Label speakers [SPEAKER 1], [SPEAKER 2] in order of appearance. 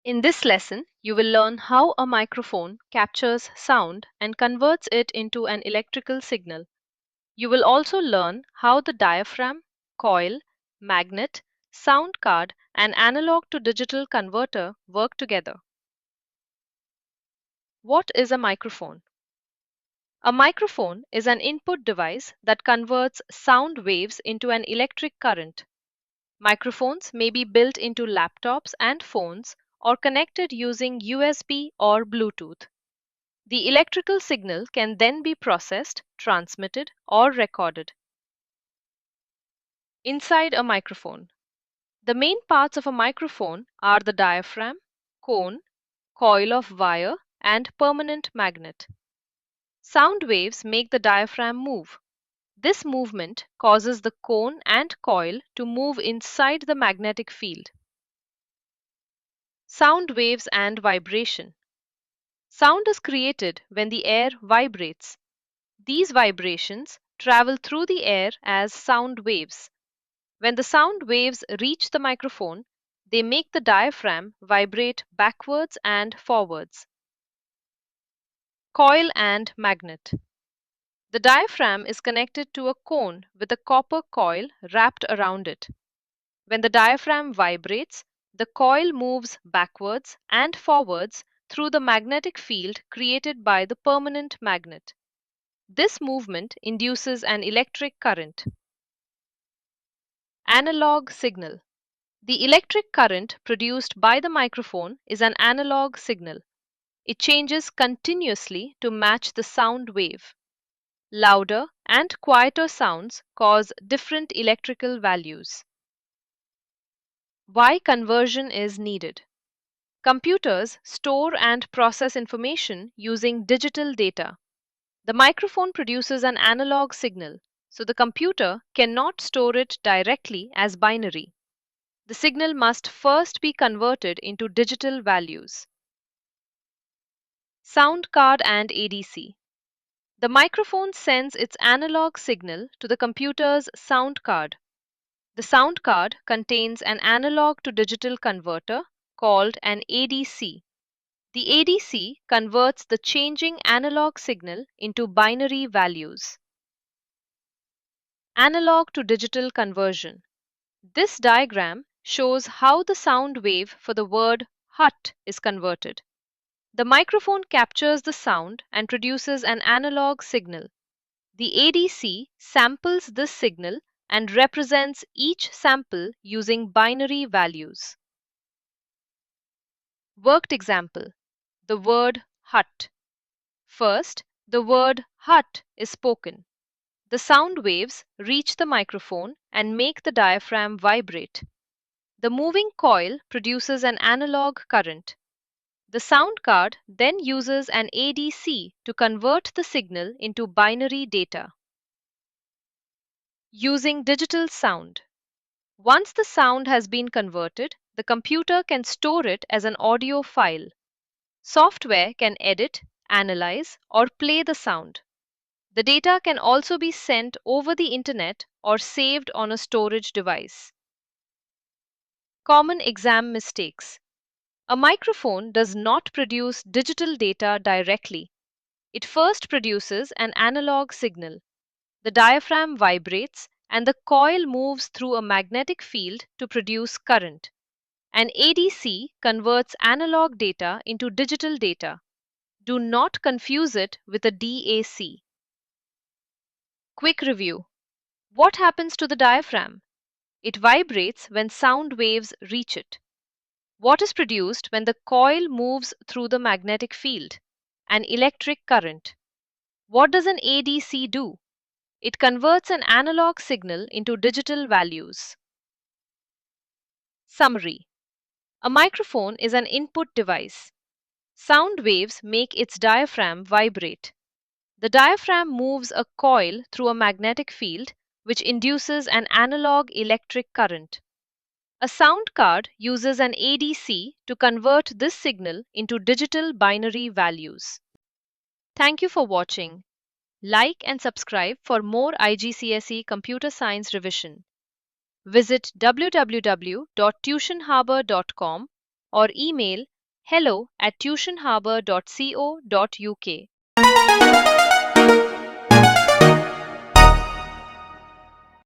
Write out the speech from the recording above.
[SPEAKER 1] In this lesson, you will learn how a microphone captures sound and converts it into an electrical signal. You will also learn how the diaphragm, coil, magnet, sound card, and analog-to-digital converter work together. What is a microphone? A microphone is an input device that converts sound waves into an electric current. Microphones may be built into laptops and phones or connected using USB or Bluetooth. The electrical signal can then be processed, transmitted, or recorded. Inside a microphone. The main parts of a microphone are the diaphragm, cone, coil of wire, and permanent magnet. Sound waves make the diaphragm move. This movement causes the cone and coil to move inside the magnetic field. Sound waves and vibration. Sound is created when the air vibrates. These vibrations travel through the air as sound waves. When the sound waves reach the microphone, they make the diaphragm vibrate backwards and forwards. Coil and magnet. The diaphragm is connected to a cone with a copper coil wrapped around it. When the diaphragm vibrates, the coil moves backwards and forwards through the magnetic field created by the permanent magnet. This movement induces an electric current. Analog signal. The electric current produced by the microphone is an analog signal. It changes continuously to match the sound wave. Louder and quieter sounds cause different electrical values. Why conversion is needed? Computers store and process information using digital data. The microphone produces an analog signal, so the computer cannot store it directly as binary. The signal must first be converted into digital values. Sound card and ADC. The microphone sends its analog signal to the computer's sound card. The sound card contains an analog-to-digital converter called an ADC. The ADC converts the changing analog signal into binary values. Analog-to-digital conversion. This diagram shows how the sound wave for the word hut is converted. The microphone captures the sound and produces an analog signal. The ADC samples this signal and represents each sample using binary values. Worked example. The word hut. First, the word hut is spoken. The sound waves reach the microphone and make the diaphragm vibrate. The moving coil produces an analog current. The sound card then uses an ADC to convert the signal into binary data. Using digital sound. Once the sound has been converted, the computer can store it as an audio file. Software can edit, analyze, or play the sound. The data can also be sent over the internet or saved on a storage device. Common exam mistakes. A microphone does not produce digital data directly. It first produces an analog signal. The diaphragm vibrates and the coil moves through a magnetic field to produce current. An ADC converts analog data into digital data. Do not confuse it with a DAC. Quick review. What happens to the diaphragm? It vibrates when sound waves reach it. What is produced when the coil moves through the magnetic field? An electric current. What does an ADC do? It converts an analog signal into digital values. Summary. A microphone is an input device. Sound waves make its diaphragm vibrate. The diaphragm moves a coil through a magnetic field, which induces an analog electric current. A sound card uses an ADC to convert this signal into digital binary values. Thank you for watching. Like and subscribe for more IGCSE Computer Science revision. Visit www.tuitionharbor.com or email hello@tuitionharbor.co.uk.